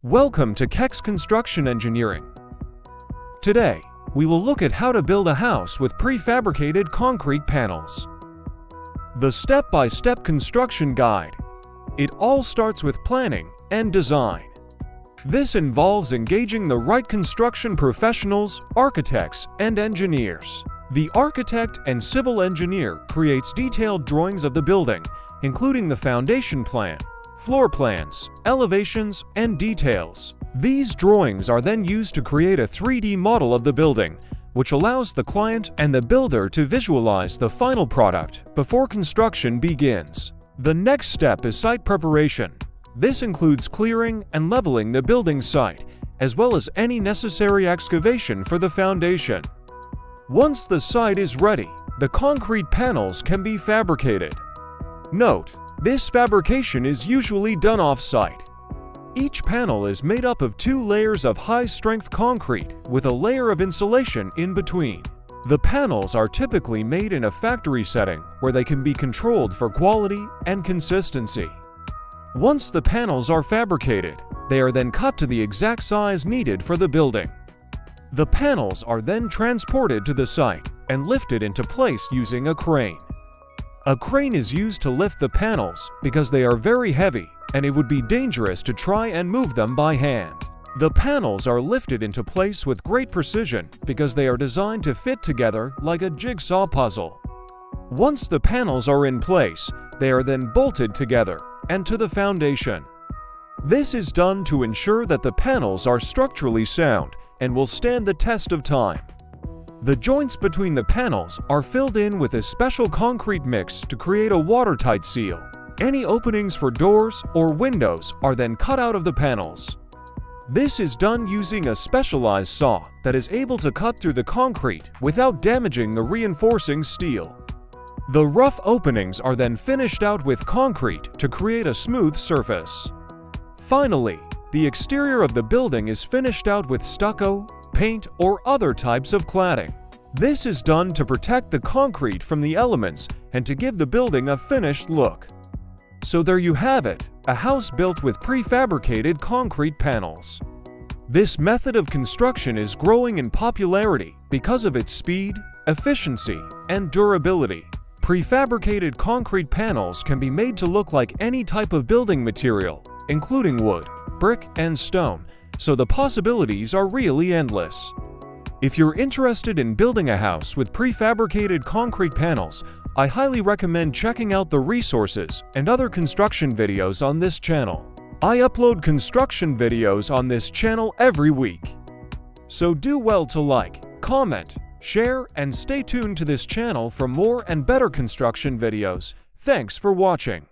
Welcome to Kex Construction Engineering. Today, we will look at how to build a house with prefabricated concrete panels. The step-by-step construction guide. It all starts with planning and design. This involves engaging the right construction professionals, architects, and engineers. The architect and civil engineer creates detailed drawings of the building, including the foundation plan, floor plans, elevations, and details. These drawings are then used to create a 3D model of the building, which allows the client and the builder to visualize the final product before construction begins. The next step is site preparation. This includes clearing and leveling the building site, as well as any necessary excavation for the foundation. Once the site is ready, the concrete panels can be fabricated. Note: this fabrication is usually done off-site. Each panel is made up of 2 layers of high-strength concrete with a layer of insulation in between. The panels are typically made in a factory setting where they can be controlled for quality and consistency. Once the panels are fabricated, they are then cut to the exact size needed for the building. The panels are then transported to the site and lifted into place using a crane. A crane is used to lift the panels because they are very heavy and it would be dangerous to try and move them by hand. The panels are lifted into place with great precision because they are designed to fit together like a jigsaw puzzle. Once the panels are in place, they are then bolted together and to the foundation. This is done to ensure that the panels are structurally sound and will stand the test of time. The joints between the panels are filled in with a special concrete mix to create a watertight seal. Any openings for doors or windows are then cut out of the panels. This is done using a specialized saw that is able to cut through the concrete without damaging the reinforcing steel. The rough openings are then finished out with concrete to create a smooth surface. Finally, the exterior of the building is finished out with stucco, paint, or other types of cladding. This is done to protect the concrete from the elements and to give the building a finished look. So there you have it, a house built with prefabricated concrete panels. This method of construction is growing in popularity because of its speed, efficiency, and durability. Prefabricated concrete panels can be made to look like any type of building material, including wood, brick, and stone, so the possibilities are really endless. If you're interested in building a house with prefabricated concrete panels, I highly recommend checking out the resources and other construction videos on this channel. I upload construction videos on this channel every week. So do well to like, comment, share, and stay tuned to this channel for more and better construction videos. Thanks for watching.